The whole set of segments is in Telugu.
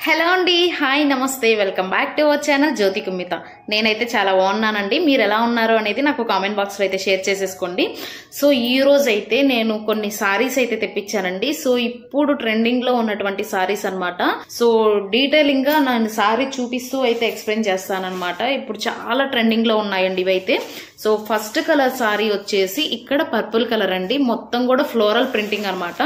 హలో అండి, హాయ్, నమస్తే, welcome back to our channel Jyothi Kummitha. నేనైతే చాలా బాగున్నానండి. మీరు ఎలా ఉన్నారు అనేది నాకు కామెంట్ బాక్స్లో అయితే షేర్ చేసేసుకోండి. సో ఈ రోజు అయితే నేను కొన్ని సారీస్ అయితే తెప్పించానండి. సో ఇప్పుడు ట్రెండింగ్ లో ఉన్నటువంటి సారీస్ అన్నమాట. సో డీటెయిలింగ్ గా నేను సారీ చూపిస్తూ అయితే ఎక్స్ప్లెయిన్ చేస్తానన్నమాట. ఇప్పుడు చాలా ట్రెండింగ్ లో ఉన్నాయండి ఇవైతే. సో ఫస్ట్ కలర్ సారీ వచ్చేసి ఇక్కడ పర్పుల్ కలర్ అండి, మొత్తం కూడా ఫ్లోరల్ ప్రింటింగ్ అనమాట.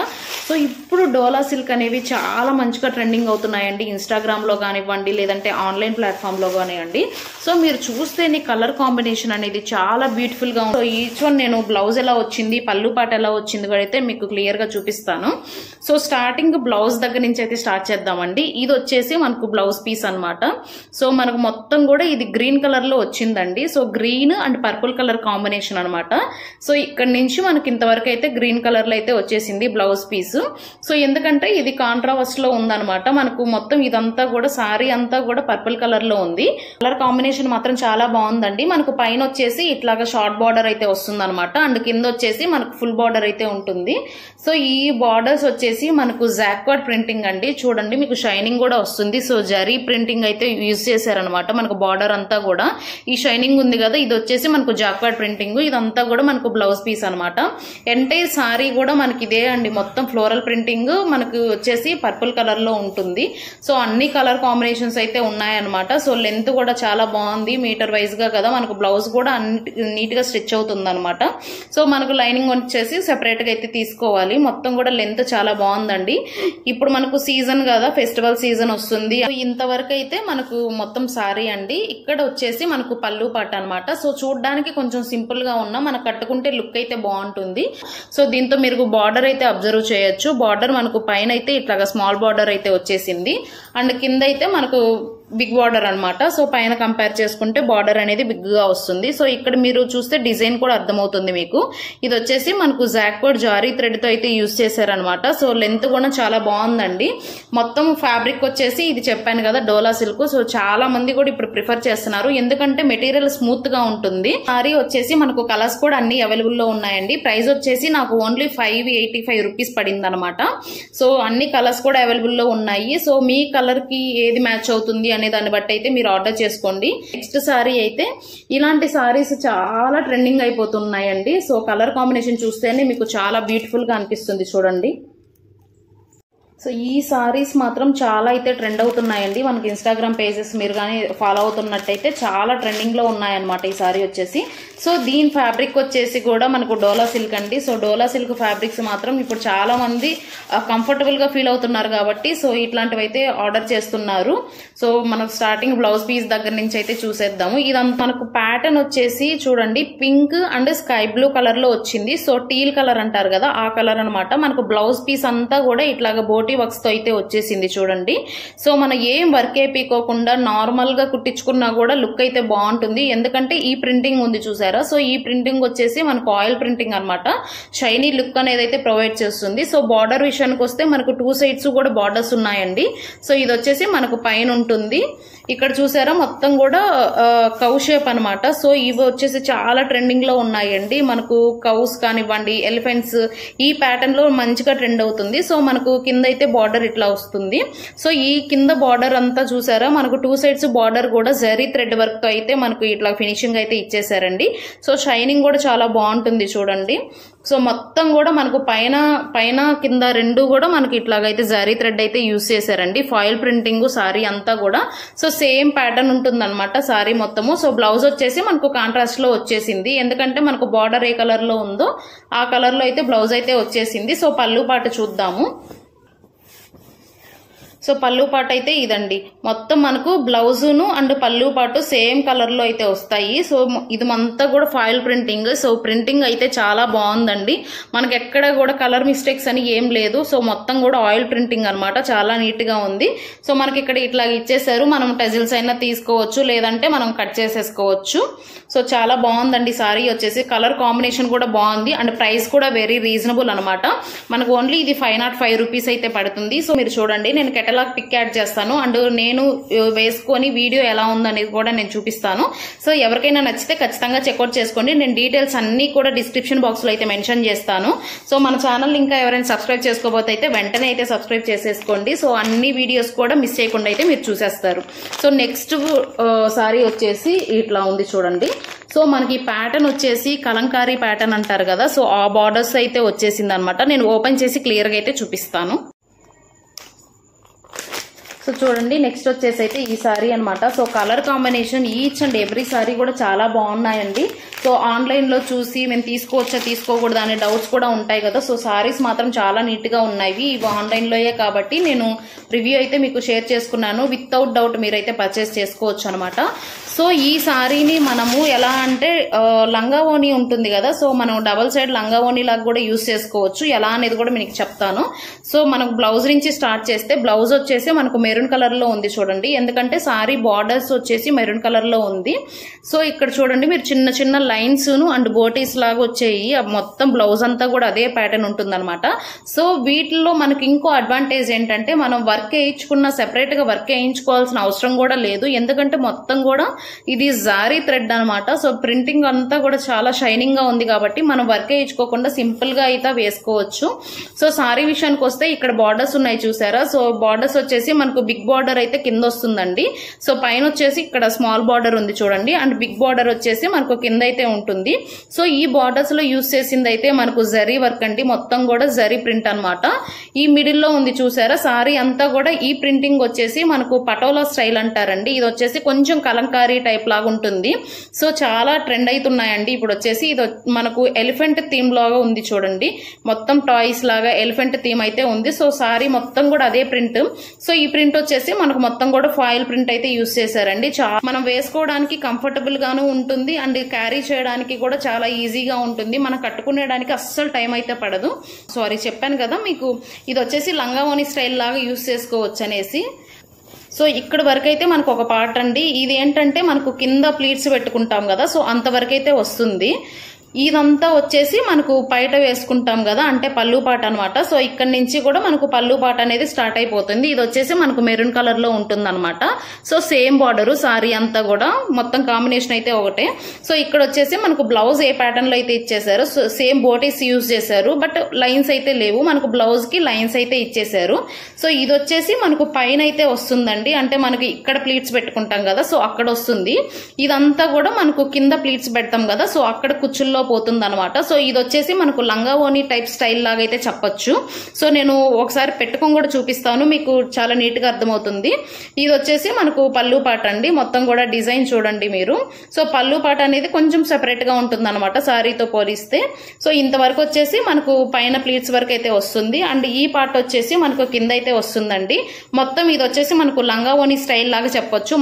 సో ఇప్పుడు డోలా సిల్క్ అనేవి చాలా మంచిగా ట్రెండింగ్ అవుతున్నాయండి, ఇన్స్టాగ్రామ్ లో కానివ్వండి, లేదంటే ఆన్లైన్ ప్లాట్ఫామ్ లో కానివ్వండి. సో మీరు చూస్తే కలర్ కాంబినేషన్ అనేది చాలా బ్యూటిఫుల్ గా ఉంది. సో ఈచ్ వన్ నేను బ్లౌజ్ ఎలా వచ్చింది, పళ్ళు పాట ఎలా వచ్చింది కూడా అయితే మీకు క్లియర్ గా చూపిస్తాను. సో స్టార్టింగ్ బ్లౌజ్ దగ్గర నుంచి అయితే స్టార్ట్ చేద్దామండి. ఇది వచ్చేసి మనకు బ్లౌజ్ పీస్ అనమాట. సో మనకు మొత్తం కూడా ఇది గ్రీన్ కలర్ లో వచ్చిందండి. So green and purple colour combination అనమాట. సో ఇక్కడ నుంచి మనకి ఇంతవరకు అయితే గ్రీన్ కలర్ లో అయితే వచ్చేసింది బ్లౌజ్ పీస్. సో ఎందుకంటే ఇది కాంట్రాస్ట్ లో ఉందన్నమాట. మనకు మొత్తం ఇదంతా కూడా సారీ అంతా కూడా పర్పుల్ కలర్ లో ఉంది. కలర్ కాంబినేషన్ మాత్రం చాలా బాగుందండి. మనకు పైన వచ్చేసి ఇట్లాగా షార్ట్ బార్డర్ అయితే వస్తుంది అనమాట, అండ్ కింద వచ్చేసి మనకు ఫుల్ బార్డర్ అయితే ఉంటుంది. సో ఈ బార్డర్స్ వచ్చేసి మనకు జాక్వార్డ్ ప్రింటింగ్ అండి. చూడండి మీకు షైనింగ్ కూడా వస్తుంది. సో జరీ ప్రింటింగ్ అయితే యూజ్ చేశారనమాట. మనకు బార్డర్ అంతా కూడా ఈ షైనింగ్ ఉంది కదా, ఇది వచ్చేసి మనకు జాక్వార్డ్ ప్రింటింగ్. ఇదంతా కూడా మనకు బ్లౌజ్ పీస్ అనమాట. ఎంటైర్ సారీ కూడా మనకి ఇదే అండి, మొత్తం ఫ్లోరల్ ప్రింటింగ్ మనకు వచ్చేసి పర్పుల్ కలర్ లో ఉంటుంది. సో అన్ని కలర్ కాంబినేషన్స్ అయితే ఉన్నాయన్నమాట. సో లెంత్ కూడా చాలా బాగుంది, మీటర్ వైజ్ గా కదా. మనకు బ్లౌజ్ కూడా నీట్ గా స్టిచ్ అవుతుంది అనమాట. సో మనకు లైనింగ్ వచ్చేసి సెపరేట్ గా అయితే తీసుకోవాలి. మొత్తం కూడా లెంత్ చాలా బాగుందండి. ఇప్పుడు మనకు సీజన్ కదా, ఫెస్టివల్ సీజన్ వస్తుంది. ఇంతవరకు అయితే మనకు మొత్తం సారీ అండి. ఇక్కడ వచ్చేసి మనకు పళ్ళు పాట అనమాట. సో చూడడానికి కొంచెం సింపుల్ గా ఉన్నా మనకు కట్టుకుంటే లుక్ అయితే బాగుంటుంది. సో దీంతో మీరు బార్డర్ అయితే అబ్జర్వ్ చేయొచ్చు. బార్డర్ మనకు పైన అయితే ఇట్లాగా స్మాల్ బార్డర్ అయితే వచ్చేసింది, అండ్ కింద అయితే మనకు బిగ్ బార్డర్ అనమాట. సో పైన కంపేర్ చేసుకుంటే బార్డర్ అనేది బిగ్ గా వస్తుంది. సో ఇక్కడ మీరు చూస్తే డిజైన్ కూడా అర్థమవుతుంది మీకు. ఇది వచ్చేసి మనకు జాక్వార్డ్ జారీ థ్రెడ్ తో అయితే యూజ్ చేశారనమాట. సో లెంత్ కూడా చాలా బాగుందండి. మొత్తం ఫ్యాబ్రిక్ వచ్చేసి ఇది చెప్పాను కదా, డోలా సిల్క్. సో చాలా మంది కూడా ఇప్పుడు ప్రిఫర్ చేస్తున్నారు, ఎందుకంటే మెటీరియల్ స్మూత్ గా ఉంటుంది. సారీ వచ్చేసి మనకు కలర్స్ కూడా అన్ని అవైలబుల్ లో ఉన్నాయండి. ప్రైస్ వచ్చేసి నాకు ఓన్లీ 585 రూపీస్ పడింది అనమాట. సో అన్ని కలర్స్ కూడా అవైలబుల్ లో ఉన్నాయి. సో మీ కలర్ కి ఏది మ్యాచ్ అవుతుంది అనే దాన్ని బట్టి అయితే మీరు ఆర్డర్ చేసుకోండి. నెక్స్ట్ సారీ అయితే ఇలాంటి సారీస్ చాలా ట్రెండింగ్ అయిపోతున్నాయండి. సో కలర్ కాంబినేషన్ చూస్తేనే మీకు చాలా బ్యూటిఫుల్ గా అనిపిస్తుంది. చూడండి, సో ఈ సారీస్ మాత్రం చాలా అయితే ట్రెండ్ అవుతున్నాయండి. మనకి ఇన్స్టాగ్రామ్ పేజెస్ మీరు కానీ ఫాలో అవుతున్నట్టయితే చాలా ట్రెండింగ్ లో ఉన్నాయన్నమాట ఈ సారీ వచ్చేసి. సో దీని ఫ్యాబ్రిక్ వచ్చేసి కూడా మనకు డోలా సిల్క్ అండి. సో డోలా సిల్క్ ఫ్యాబ్రిక్స్ మాత్రం ఇప్పుడు చాలా మంది కంఫర్టబుల్ గా ఫీల్ అవుతున్నారు కాబట్టి సో ఇట్లాంటివి అయితే ఆర్డర్ చేస్తున్నారు. సో మనకు స్టార్టింగ్ బ్లౌజ్ పీస్ దగ్గర నుంచి అయితే చూసేద్దాము. ఇదంతా మనకు ప్యాటర్న్ వచ్చేసి చూడండి, pink and sky blue colour లో వచ్చింది. సో టీల్ కలర్ అంటారు కదా, ఆ కలర్ అనమాట. మనకు బ్లౌజ్ పీస్ అంతా కూడా ఇట్లాగా బోటి వర్క్స్ తో అయితే వచ్చేసింది. చూడండి, సో మనం ఏం వర్క్ అయిపోకుండా నార్మల్ గా కుట్టించుకున్నా కూడా లుక్ అయితే బాగుంటుంది, ఎందుకంటే ఈ ప్రింటింగ్ ఉంది చూసారా. సో ఈ ప్రింటింగ్ వచ్చేసి మనకు ఆయిల్ ప్రింటింగ్ అనమాట. షైనీ లుక్ అనేది అయితే ప్రొవైడ్ చేస్తుంది. సో బార్డర్ విషయానికి వస్తే మనకు 2 సైడ్స్ కూడా బార్డర్స్ ఉన్నాయండి. సో ఇది వచ్చేసి మనకు పైన ఉంటుంది. ఇక్కడ చూసారా మొత్తం కూడా కౌ షేప్ అనమాట. సో ఇవి వచ్చేసి చాలా ట్రెండింగ్ లో ఉన్నాయండి. మనకు కౌస్ కానివ్వండి, ఎలిఫెంట్స్, ఈ ప్యాటర్న్ లో మంచిగా ట్రెండ్ అవుతుంది. సో మనకు కింద అయితే బార్డర్ ఇట్లా వస్తుంది. సో ఈ కింద బార్డర్ అంతా చూసారా, మనకు 2 సైడ్స్ బార్డర్ కూడా జరీ థ్రెడ్ వర్క్ తో అయితే మనకు ఇట్లా ఫినిషింగ్ అయితే ఇచ్చేసారండి. సో షైనింగ్ కూడా చాలా బాగుంటుంది చూడండి. సో మొత్తం కూడా మనకు పైన కింద రెండు కూడా మనకి ఇట్లాగైతే జరీ థ్రెడ్ అయితే యూజ్ చేశారండి. ఫాయిల్ ప్రింటింగ్ సారీ అంతా కూడా. సో సేమ్ ప్యాటర్న్ ఉంటుంది అనమాట సారీ మొత్తము. సో బ్లౌజ్ వచ్చేసి మనకు కాంట్రాస్ట్ లో వచ్చేసింది, ఎందుకంటే మనకు బార్డర్ ఏ కలర్ లో ఉందో ఆ కలర్ లో అయితే బ్లౌజ్ అయితే వచ్చేసింది. సో పళ్ళు పాట చూద్దాము. సో పళ్ళు పాటు అయితే ఇదండి, మొత్తం మనకు బ్లౌజును అండ్ పళ్ళు పాటు సేమ్ కలర్ లో అయితే వస్తాయి. సో ఇది అంతా కూడా ఫాయిల్ ప్రింటింగ్. సో ప్రింటింగ్ అయితే చాలా బాగుందండి. మనకి ఎక్కడ కూడా కలర్ మిస్టేక్స్ అని ఏం లేదు. సో మొత్తం కూడా ఆయిల్ ప్రింటింగ్ అనమాట, చాలా నీట్ గా ఉంది. సో మనకి ఇక్కడ ఇట్లా ఇచ్చేసారు, మనం టజిల్స్ అయినా తీసుకోవచ్చు, లేదంటే మనం కట్ చేసేసుకోవచ్చు. సో చాలా బాగుందండి సారీ వచ్చేసి. కలర్ కాంబినేషన్ కూడా బాగుంది, అండ్ ప్రైస్ కూడా వెరీ రీజనబుల్ అనమాట. మనకు ఓన్లీ ఇది 505 రూపీస్ అయితే పడుతుంది. సో మీరు చూడండి, నేను కెటలాగ్ డైలాగ్ పిక్ యాడ్ చేస్తాను అండ్ నేను వేసుకొని వీడియో ఎలా ఉందనేది కూడా నేను చూపిస్తాను. సో ఎవరికైనా నచ్చితే ఖచ్చితంగా చెక్అవుట్ చేసుకోండి. నేను డీటెయిల్స్ అన్ని కూడా డిస్క్రిప్షన్ బాక్స్ లో అయితే మెన్షన్ చేస్తాను. సో మన ఛానల్ ఇంకా ఎవరైనా సబ్స్క్రైబ్ చేసుకోకపోతే అయితే వెంటనే అయితే సబ్స్క్రైబ్ చేసేసుకోండి. సో అన్ని వీడియోస్ కూడా మిస్ చేయకుండా అయితే మీరు చూసేస్తారు. సో నెక్స్ట్ సారీ వచ్చేసి ఇట్లా ఉంది చూడండి. సో మనకి ప్యాటర్న్ వచ్చేసి కలంకారీ ప్యాటర్న్ అంటారు కదా, సో ఆ బార్డర్స్ అయితే వచ్చేసింది అనమాట. నేను ఓపెన్ చేసి క్లియర్ గా అయితే చూపిస్తాను. సో చూడండి నెక్స్ట్ వచ్చేసి అయితే ఈ సారీ అనమాట. So colour combination each and every sorry కూడా చాలా బాగున్నాయండి. సో ఆన్లైన్ లో చూసి మేము తీసుకోవచ్చా తీసుకోకూడదా అనే డౌట్స్ కూడా ఉంటాయి కదా. సో సారీస్ మాత్రం చాలా నీట్ గా ఉన్నాయి. ఇవి ఆన్లైన్ లోయే కాబట్టి నేను రివ్యూ అయితే మీకు షేర్ చేసుకున్నాను. వితౌట్ డౌట్ మీరైతే పర్చేస్ చేసుకోవచ్చు అనమాట. సో ఈ సారీని మనము ఎలా అంటే లంగా ఓని ఉంటుంది కదా, సో మనం డబల్ సైడ్ లంగా ఓని లాగా కూడా యూజ్ చేసుకోవచ్చు. ఎలా అనేది కూడా మీకు చెప్తాను. సో మనకు బ్లౌజ్ నుంచి స్టార్ట్ చేస్తే బ్లౌజ్ వచ్చేసి మనకు మెరూన్ కలర్ లో ఉంది చూడండి. ఎందుకంటే సారీ బార్డర్స్ వచ్చేసి మెరూన్ కలర్ లో ఉంది. సో ఇక్కడ చూడండి మీరు చిన్న చిన్న లైన్స్ అండ్ బోటీస్ లాగా వచ్చాయి. మొత్తం బ్లౌజ్ అంతా కూడా అదే ప్యాటర్న్ ఉంటుంది అనమాట. సో వీటిల్లో మనకి ఇంకో అడ్వాంటేజ్ ఏంటంటే మనం వర్క్ వేయించుకున్న సెపరేట్ గా వర్క్ వేయించుకోవాల్సిన అవసరం కూడా లేదు. ఎందుకంటే మొత్తం కూడా ఇది జారీ థ్రెడ్ అనమాట. సో ప్రింటింగ్ అంతా కూడా చాలా షైనింగ్ గా ఉంది కాబట్టి మనం వర్క్ వేయించుకోకుండా సింపుల్ గా అయితే వేసుకోవచ్చు. సో సారీ విషయానికి వస్తే ఇక్కడ బార్డర్స్ ఉన్నాయి చూసారా. సో బార్డర్స్ వచ్చేసి మనకు బిగ్ బార్డర్ అయితే కింద వస్తుందండి. సో పైన వచ్చేసి ఇక్కడ స్మాల్ బార్డర్ ఉంది చూడండి అండ్ బిగ్ బార్డర్ వచ్చేసి మనకు కింద అయితే ఉంటుంది. సో ఈ బార్డర్స్ లో యూజ్ చేసింది అయితే మనకు జరీ వర్క్ అండి. మొత్తం కూడా జరీ ప్రింట్ అనమాట. ఈ మిడిల్ లో ఉంది చూసారా సారీ అంతా కూడా ఈ ప్రింటింగ్ వచ్చేసి మనకు పటోలా స్టైల్ అంటారండి. ఇది వచ్చేసి కొంచెం కలంకారీ టైప్ లాగా ఉంటుంది. సో చాలా ట్రెండ్ అవుతున్నాయండి ఇప్పుడు వచ్చేసి. ఇది మనకు ఎలిఫెంట్ థీమ్ లాగా ఉంది చూడండి. మొత్తం టాయ్స్ లాగా ఎలిఫెంట్ థీమ్ అయితే ఉంది. సో సారీ మొత్తం కూడా అదే ప్రింట్. సో ఈ ప్రింట్ వచ్చేసి మనకు మొత్తం కూడా ఫాయిల్ ప్రింట్ అయితే యూజ్ చేశారండి. మనం వేసుకోవడానికి కంఫర్టబుల్ గాను ఉంటుంది అండ్ క్యారీ చేయడానికి కూడా చాలా ఈజీగా ఉంటుంది. మనం కట్టుకునేడానికి అస్సలు టైం అయితే పడదు. సారీ చెప్పాను కదా మీకు ఇది వచ్చేసి లంగా ఓని స్టైల్ లాగా యూజ్ చేసుకోవచ్చు అనేసి. సో ఇక్కడ వరకు అయితే మనకు ఒక పార్ట్ అండి. ఇది ఏంటంటే మనకు కింద ప్లీట్స్ పెట్టుకుంటాం కదా, సో అంతవరకు అయితే వస్తుంది. ఇదంతా వచ్చేసి మనకు పైట వేసుకుంటాం కదా అంటే పళ్ళు పాట అనమాట. సో ఇక్కడ నుంచి కూడా మనకు పళ్ళు పాట అనేది స్టార్ట్ అయిపోతుంది. ఇది వచ్చేసి మనకు మెరూన్ కలర్ లో ఉంటుంది అనమాట. సో సేమ్ బార్డర్ సారీ అంతా కూడా మొత్తం కాంబినేషన్ అయితే ఒకటే. సో ఇక్కడ వచ్చేసి మనకు బ్లౌజ్ ఏ ప్యాటర్న్ లో అయితే ఇచ్చేసారు. సో సేమ్ బోటీస్ యూజ్ చేశారు బట్ లైన్స్ అయితే లేవు. మనకు బ్లౌజ్ కి లైన్స్ అయితే ఇచ్చేసారు. సో ఇది వచ్చేసి మనకు పైన అయితే వస్తుందండి. అంటే మనకి ఇక్కడ ప్లీట్స్ పెట్టుకుంటాం కదా, సో అక్కడ వస్తుంది. ఇదంతా కూడా మనకు కింద ప్లీట్స్ పెడతాం కదా, సో అక్కడ కుచ్చుల్లో పోతుంది అనమాట. సో ఇది వచ్చేసి మనకు లంగా ఓని టైప్ స్టైల్ లాగా అయితే చెప్పొచ్చు. సో నేను ఒకసారి పెట్టుకొని కూడా చూపిస్తాను, మీకు చాలా నీట్ గా అర్థమవుతుంది. ఇది వచ్చేసి మనకు పళ్ళు పాట అండి. మొత్తం కూడా డిజైన్ చూడండి మీరు. సో పళ్ళు పాట అనేది కొంచెం సెపరేట్ గా ఉంటుంది అనమాట సారీతో పోలిస్తే. సో ఇంతవరకు వచ్చేసి మనకు పైన ప్లీట్స్ వరకు అయితే వస్తుంది అండ్ ఈ పార్ట్ వచ్చేసి మనకు కింద అయితే వస్తుందండి. మొత్తం ఇది వచ్చేసి మనకు లంగా ఓని స్టైల్ లాగా చెప్పొచ్చు.